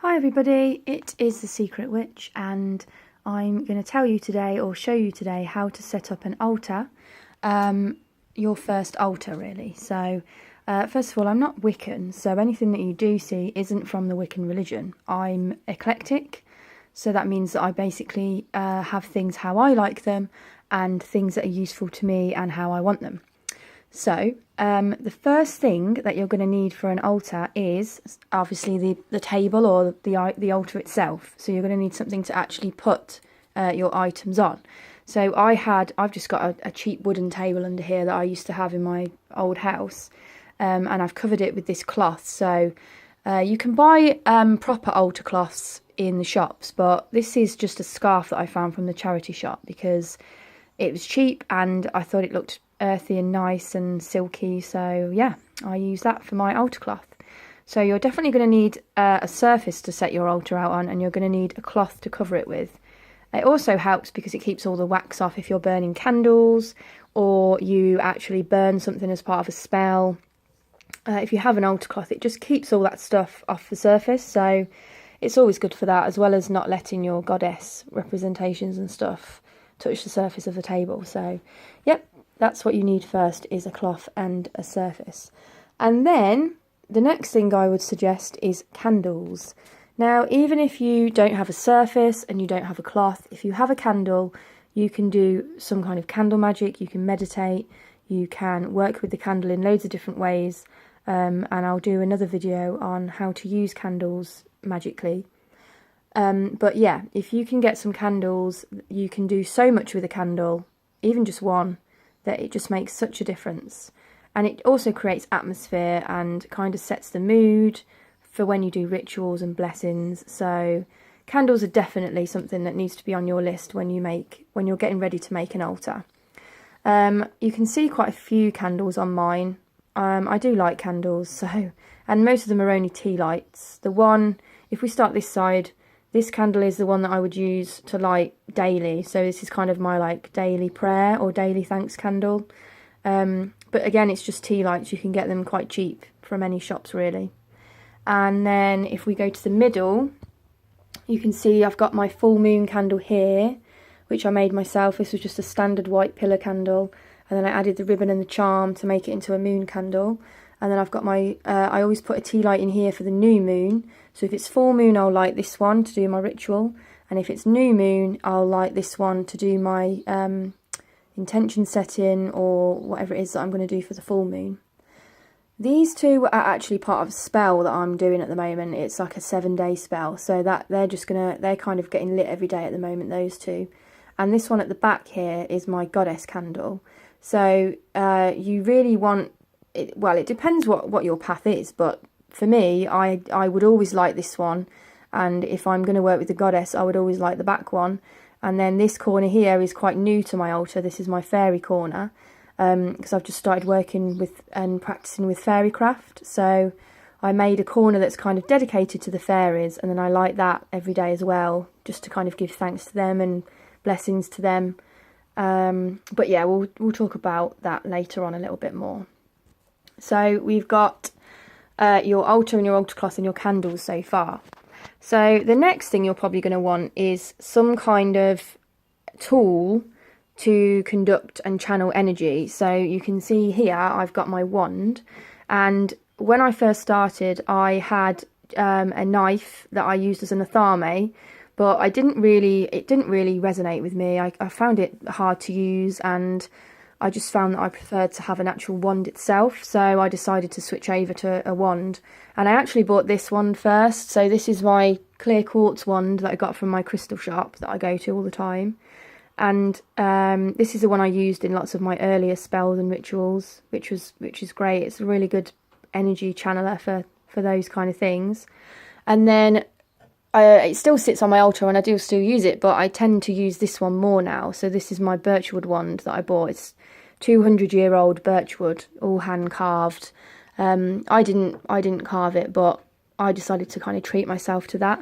Hi everybody, it is the Secret Witch and I'm going to tell you today or show you today how to set up an altar, your first altar really. So first of all, I'm not Wiccan, so anything that you do see isn't from the Wiccan religion. I'm eclectic, so that means that I basically have things how I like them and things that are useful to me and how I want them. So the first thing that you're going to need for an altar is obviously the table or the altar itself. So you're going to need something to actually put your items on. So I've just got a cheap wooden table under here that I used to have in my old house, and I've covered it with this cloth. So you can buy proper altar cloths in the shops, but this is just a scarf that I found from the charity shop because it was cheap and I thought it looked earthy and nice and silky, so yeah, I use that for my altar cloth. So you're definitely going to need a surface to set your altar out on, and you're going to need a cloth to cover it with. It also helps because it keeps all the wax off if you're burning candles or you actually burn something as part of a spell. If you have an altar cloth, it just keeps all that stuff off the surface, so it's always good for that, as well as not letting your goddess representations and stuff touch the surface of the table. So yep, that's what you need first, is a cloth and a surface. And then the next thing I would suggest is candles. Now, even if you don't have a surface and you don't have a cloth, if you have a candle, you can do some kind of candle magic, you can meditate, you can work with the candle in loads of different ways, and I'll do another video on how to use candles magically. But yeah, if you can get some candles, you can do so much with a candle, even just one, that it just makes such a difference. And it also creates atmosphere and kind of sets the mood for when you do rituals and blessings. So candles are definitely something that needs to be on your list when you're getting ready to make an altar. You can see quite a few candles on mine. I do like candles, and most of them are only tea lights. The one, if we start this side, this candle is the one that I would use to light daily. So this is kind of my like daily prayer or daily thanks candle. But again, it's just tea lights. You can get them quite cheap from any shops really. And then if we go to the middle, you can see I've got my full moon candle here, which I made myself. This was just a standard white pillar candle. And then I added the ribbon and the charm to make it into a moon candle. And then I've got my, I always put a tea light in here for the new moon. So if it's full moon, I'll light this one to do my ritual. And if it's new moon, I'll light this one to do my intention setting or whatever it is that I'm going to do for the full moon. These two are actually part of a spell that I'm doing at the moment. It's like a 7-day spell. So that they're kind of getting lit every day at the moment, those two. And this one at the back here is my goddess candle. So you really want, it depends what your path is, but for me, I would always light this one, and if I'm going to work with the goddess, I would always light the back one. And then this corner here is quite new to my altar. This is my fairy corner, because I've just started working with and practicing with fairycraft. So I made a corner that's kind of dedicated to the fairies, and then I light that every day as well, just to kind of give thanks to them and blessings to them. But yeah, we'll talk about that later on a little bit more. So we've got your altar and your altar cloth and your candles so far. So the next thing you're probably going to want is some kind of tool to conduct and channel energy. So you can see here I've got my wand, and when I first started I had a knife that I used as an athame, but it didn't really resonate with me. I found it hard to use, and I just found that I preferred to have an actual wand itself, so I decided to switch over to a wand. And I actually bought this wand first. So this is my clear quartz wand that I got from my crystal shop that I go to all the time. And this is the one I used in lots of my earlier spells and rituals, which is great. It's a really good energy channeler for those kind of things. And then it still sits on my altar and I do still use it, but I tend to use this one more now. So this is my birchwood wand that I bought. It's 200-year-old birchwood, all hand carved. I didn't carve it, but I decided to kind of treat myself to that.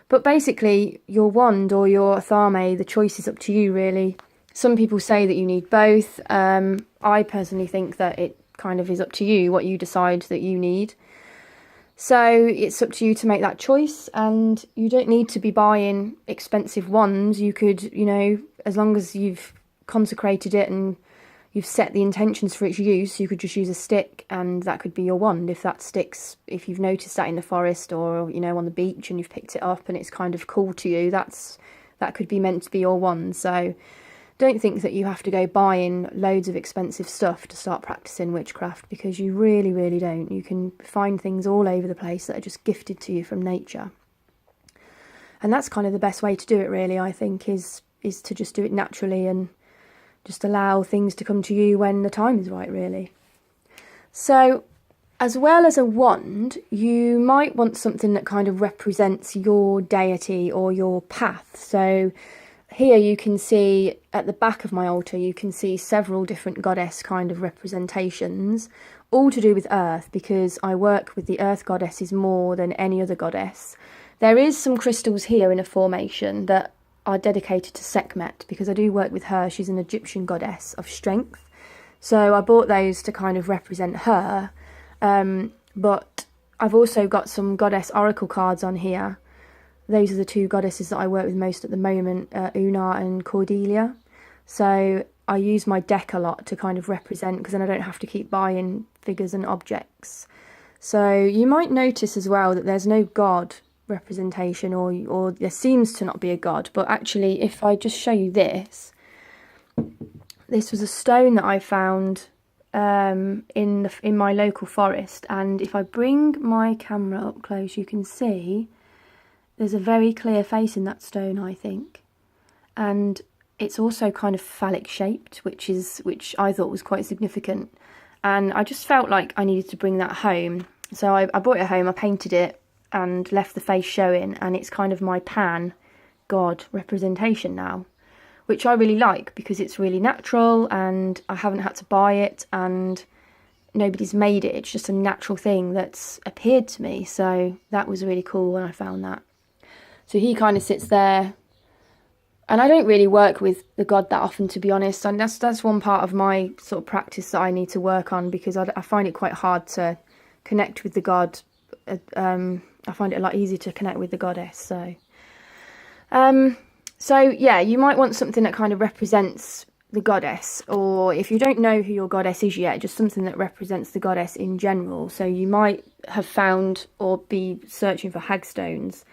But basically, your wand or your athame, the choice is up to you really. Some people say that you need both. I personally think that it kind of is up to you what you decide that you need. So it's up to you to make that choice, and you don't need to be buying expensive wands. You could, you know, as long as you've consecrated it and you've set the intentions for its use, you could just use a stick and that could be your wand. If that sticks, if you've noticed that in the forest or, you know, on the beach and you've picked it up and it's kind of cool to you, that could be meant to be your wand. So don't think that you have to go buying loads of expensive stuff to start practicing witchcraft, because you really, really don't. You can find things all over the place that are just gifted to you from nature. And that's kind of the best way to do it, really, I think, is to just do it naturally and just allow things to come to you when the time is right, really. So, as well as a wand, you might want something that kind of represents your deity or your path. So here you can see at the back of my altar, you can see several different goddess kind of representations, all to do with earth, because I work with the earth goddesses more than any other goddess. There is some crystals here in a formation that are dedicated to Sekhmet, because I do work with her. She's an Egyptian goddess of strength. So I bought those to kind of represent her. But I've also got some goddess oracle cards on here. Those are the two goddesses that I work with most at the moment, Una and Cordelia. So I use my deck a lot to kind of represent, because then I don't have to keep buying figures and objects. So you might notice as well that there's no god representation, or there seems to not be a god. But actually, if I just show you this was a stone that I found in my local forest, and if I bring my camera up close, you can see there's a very clear face in that stone, I think, and it's also kind of phallic shaped, which I thought was quite significant, and I just felt like I needed to bring that home. So I brought it home, I painted it and left the face showing, and it's kind of my pan god representation now, which I really like because it's really natural and I haven't had to buy it and nobody's made it. It's just a natural thing that's appeared to me. So that was really cool when I found that. So he kind of sits there, and I don't really work with the god that often, to be honest, and that's one part of my sort of practice that I need to work on, because I find it quite hard to connect with the god. I find it a lot easier to connect with the goddess. So yeah, you might want something that kind of represents the goddess, or if you don't know who your goddess is yet, just something that represents the goddess in general. So you might have found or be searching for hagstones.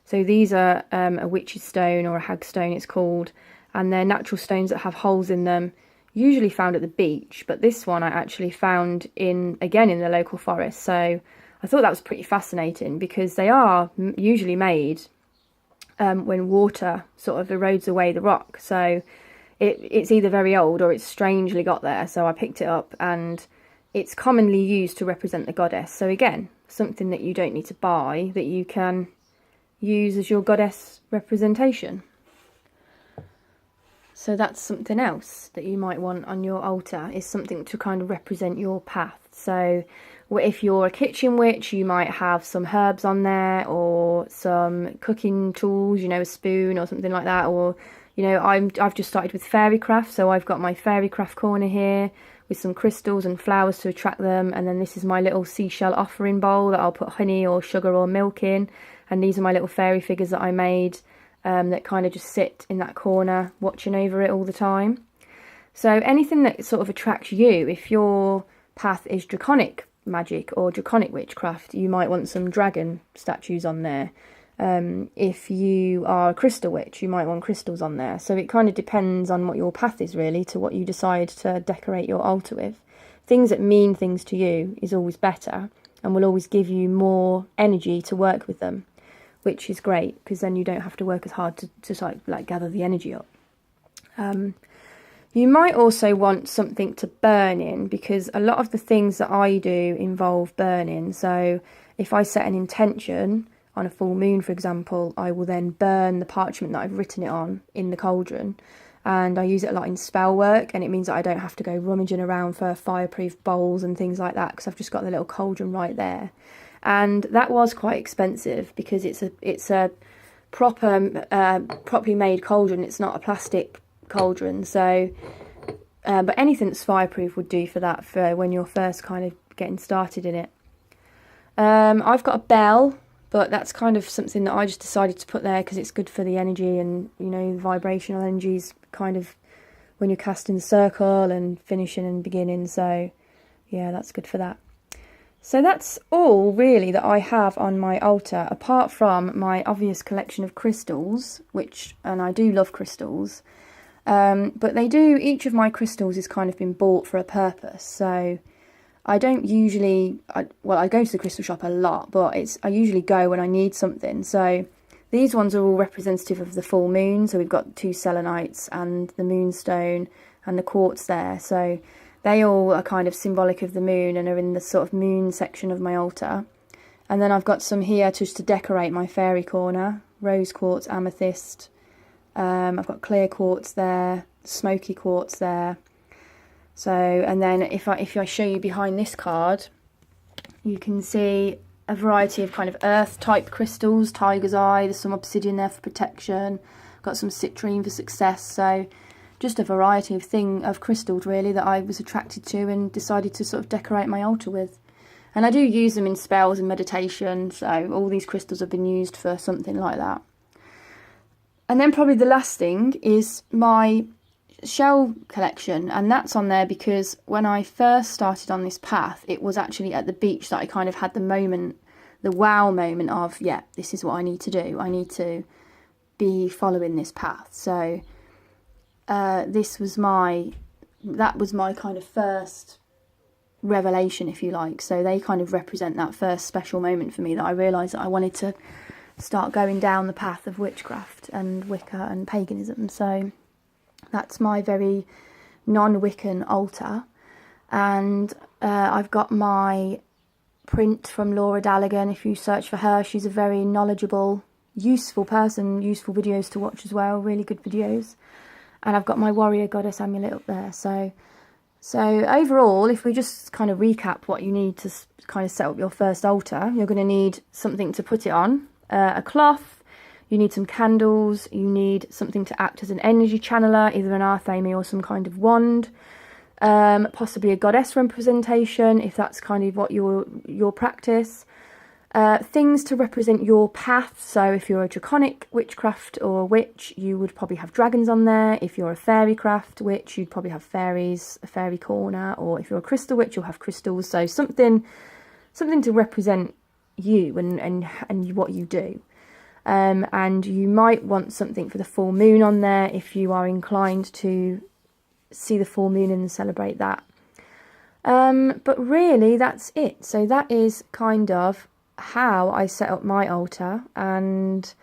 So these are a witch's stone, or a hagstone it's called, and they're natural stones that have holes in them, usually found at the beach, but this one I actually found again in the local forest. So I thought that was pretty fascinating, because they are usually made when water sort of erodes away the rock. So it's either very old or it's strangely got there. So I picked it up, and it's commonly used to represent the goddess. So again, something that you don't need to buy, that you can use as your goddess representation. So that's something else that you might want on your altar, is something to kind of represent your path. So if you're a kitchen witch, you might have some herbs on there, or some cooking tools, you know, a spoon or something like that. Or, you know, I've just started with fairy craft, so I've got my fairy craft corner here with some crystals and flowers to attract them. And then this is my little seashell offering bowl that I'll put honey or sugar or milk in. And these are my little fairy figures that I made that kind of just sit in that corner watching over it all the time. So anything that sort of attracts you, if your path is draconic magic or draconic witchcraft, you might want some dragon statues on there. If you are a crystal witch, you might want crystals on there. So it kind of depends on what your path is, really, to what you decide to decorate your altar with. Things that mean things to you is always better and will always give you more energy to work with them, which is great, because then you don't have to work as hard to like gather the energy up. You might also want something to burn in, because a lot of the things that I do involve burning. So if I set an intention on a full moon, for example, I will then burn the parchment that I've written it on in the cauldron. And I use it a lot in spell work, and it means that I don't have to go rummaging around for fireproof bowls and things like that, because I've just got the little cauldron right there. And that was quite expensive, because it's a properly made cauldron. It's not a plastic cauldron. So but anything that's fireproof would do for that, for when you're first kind of getting started in it. I've got a bell, but that's kind of something that I just decided to put there because it's good for the energy, and you know, vibrational energies kind of when you're casting the circle and finishing and beginning. So yeah, that's good for that. So that's all really that I have on my altar, apart from my obvious collection of crystals, and I do love crystals, but each of my crystals has kind of been bought for a purpose. So I don't usually, I go to the crystal shop a lot, but I usually go when I need something. So these ones are all representative of the full moon. So we've got 2 selenites and the moonstone and the quartz there. So they all are kind of symbolic of the moon and are in the sort of moon section of my altar. And then I've got some here just to decorate my fairy corner. Rose quartz, amethyst. I've got clear quartz there, smoky quartz there. So, and then if I show you behind this card, you can see a variety of kind of earth type crystals, tiger's eye, there's some obsidian there for protection, got some citrine for success. So just a variety of crystals really that I was attracted to and decided to sort of decorate my altar with. And I do use them in spells and meditation, so all these crystals have been used for something like that. And then probably the last thing is my shell collection, and that's on there because when I first started on this path, it was actually at the beach that I kind of had the wow moment of, yeah, this is what I need to do. I need to be following this path. So that was my kind of first revelation, if you like. So they kind of represent that first special moment for me that I realised that I wanted to start going down the path of witchcraft and Wicca and paganism. So that's my very non-Wiccan altar. And I've got my print from Laura Dallaghan. If you search for her, she's a very knowledgeable, useful person, useful videos to watch as well, really good videos. And I've got my warrior goddess amulet up there. So overall, if we just kind of recap what you need to kind of set up your first altar, you're going to need something to put it on, a cloth, you need some candles, you need something to act as an energy channeler, either an arthemi or some kind of wand, possibly a goddess representation if that's kind of what your practice. Things to represent your path. So if you're a draconic witchcraft or witch, you would probably have dragons on there. If you're a fairy craft witch, you'd probably have fairies, a fairy corner. Or if you're a crystal witch, you'll have crystals. So something to represent you and what you do. And you might want something for the full moon on there if you are inclined to see the full moon and celebrate that. But really, that's it. So that is kind of how I set up my altar, and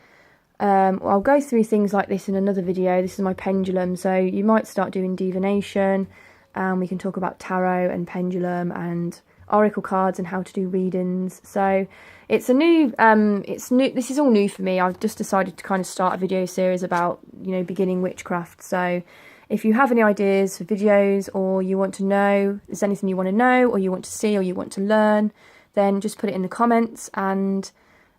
I'll go through things like this in another video. This is my pendulum, so you might start doing divination, and we can talk about tarot and pendulum and oracle cards and how to do readings. So it's new. This is all new for me. I've just decided to kind of start a video series about, you know, beginning witchcraft. So if you have any ideas for videos, or you want to know, there's anything you want to know or you want to see or you want to learn, then just put it in the comments, and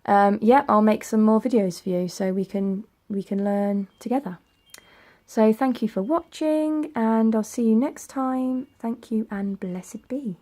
yeah, I'll make some more videos for you so we can learn together. So thank you for watching, and I'll see you next time. Thank you and blessed be.